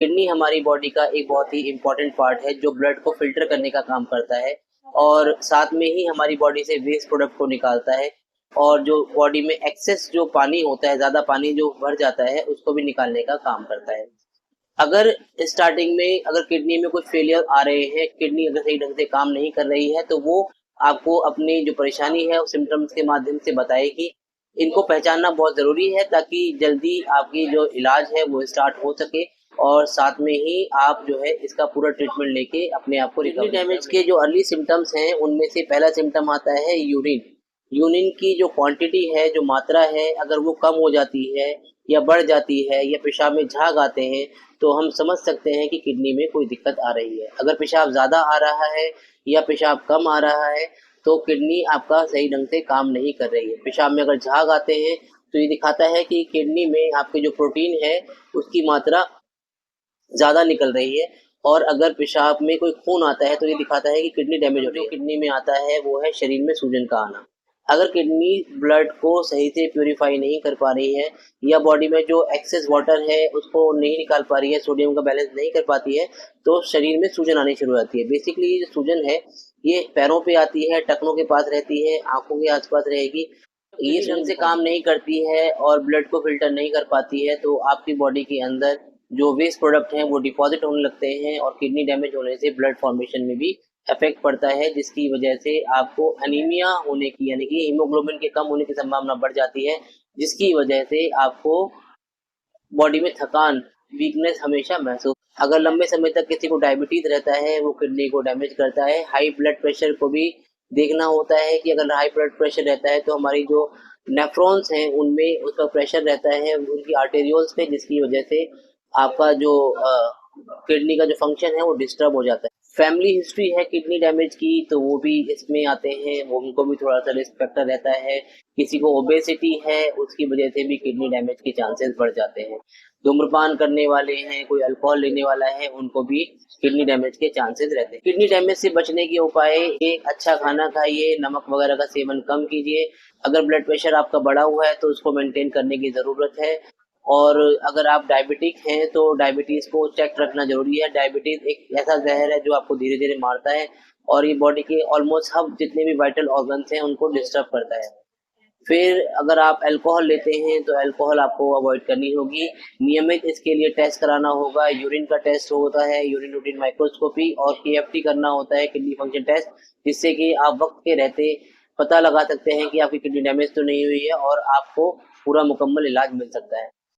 Kidney हमारी body का एक बहुत ही इम्पोर्टेंट पार्ट है जो ब्लड को फ़िल्टर करने का काम करता है और साथ में ही हमारी बॉडी से वेस्ट प्रोडक्ट को निकालता है और जो बॉडी में एक्सेस जो पानी होता है, ज़्यादा पानी जो भर जाता है, उसको भी निकालने का काम करता है। अगर स्टार्टिंग में अगर किडनी में कुछ फेलियर आ रहे हैं, किडनी अगर सही ढंग से काम नहीं कर रही है, तो वो आपको अपनी जो परेशानी है, उस सिम्पटम्स के माध्यम से बताएगी। इनको पहचानना बहुत ज़रूरी है ताकि जल्दी आपकी जो इलाज है, वो स्टार्ट हो सके और साथ में ही आप जो है इसका पूरा ट्रीटमेंट लेके अपने आप को किडनी डैमेज के जो अर्ली सिम्पटम्स हैं, उनमें से पहला सिम्पटम आता है यूरिन। यूरिन की जो क्वांटिटी है, जो मात्रा है, अगर वो कम हो जाती है या बढ़ जाती है या पेशाब में झाग आते हैं, तो हम समझ सकते हैं कि किडनी में कोई दिक्कत आ रही है। अगर पेशाब ज़्यादा आ रहा है या पेशाब कम आ रहा है, तो किडनी आपका सही ढंग से काम नहीं कर रही है। पेशाब में अगर झाग आते हैं, तो ये दिखाता है कि किडनी में आपके जो प्रोटीन है, उसकी मात्रा ज़्यादा निकल रही है और अगर पेशाब में कोई खून आता है तो ये दिखाता है कि किडनी डैमेज हो रही है। जो किडनी में आता है वो है शरीर में सूजन का आना। अगर किडनी ब्लड को सही से प्यूरिफाई नहीं कर पा रही है या बॉडी में जो एक्सेस वाटर है उसको नहीं निकाल पा रही है, सोडियम का बैलेंस नहीं कर पाती है, तो शरीर में सूजन आनी शुरू हो जाती है। बेसिकली ये जो सूजन है, ये पैरों पे आती है, टखनों के पास रहती है, आँखों के आस-पास रहेगी। ये ढंग से काम नहीं करती है और ब्लड को फ़िल्टर नहीं कर पाती है, तो आपकी बॉडी के अंदर जो वेस्ट प्रोडक्ट हैं वो डिपॉज़िट होने लगते हैं और किडनी डैमेज होने से ब्लड फॉर्मेशन में भी इफ़ेक्ट पड़ता है, जिसकी वजह से आपको एनीमिया होने की यानी कि हीमोग्लोबिन के कम होने की संभावना बढ़ जाती है, जिसकी वजह से आपको बॉडी में थकान, वीकनेस हमेशा महसूस। अगर लंबे समय तक किसी को डायबिटीज़ रहता है, वो किडनी को डैमेज करता है। हाई ब्लड प्रेशर को भी देखना होता है कि अगर हाई ब्लड प्रेशर रहता है, तो हमारी जो नेफ्रॉन्स हैं, उनमें उसका प्रेशर रहता है, उनकी आर्टेरियोल्स पे, जिसकी वजह से आपका जो किडनी का जो फंक्शन है, वो डिस्टर्ब हो जाता है। फैमिली हिस्ट्री है किडनी डैमेज की, तो वो भी इसमें आते हैं, वो उनको भी थोड़ा-सा रिस्क फैक्टर रहता है। किसी को ओबेसिटी है, उसकी वजह से भी किडनी डैमेज के चांसेस बढ़ जाते हैं। धूम्रपान करने वाले हैं, कोई अल्कोहल लेने वाला है, उनको भी किडनी डैमेज के चांसेस रहते हैं। किडनी डैमेज से बचने के उपाय, एक अच्छा खाना खाइए, नमक वगैरह का सेवन कम कीजिए। अगर ब्लड प्रेशर आपका बढ़ा हुआ है, तो उसको मेंटेन करने की ज़रूरत है और अगर आप डायबिटिक हैं, तो डायबिटीज़ को चेक रखना ज़रूरी है। डायबिटीज़ एक ऐसा ज़हर है जो आपको धीरे-धीरे मारता है और ये बॉडी के ऑलमोस्ट सब जितने भी वाइटल ऑर्गन्स हैं, उनको डिस्टर्ब करता है। फिर अगर आप अल्कोहल लेते हैं, तो अल्कोहल आपको अवॉइड करनी होगी। नियमित इसके लिए टेस्ट कराना होगा, यूरिन का टेस्ट होता है, यूरिन रूटीन माइक्रोस्कोपी और केएफटी करना होता है, किडनी फंक्शन टेस्ट, जिससे कि आप वक़्त के रहते पता लगा सकते हैं कि आपकी किडनी डैमेज तो नहीं हुई है और आपको पूरा मुकम्मल इलाज मिल सकता है।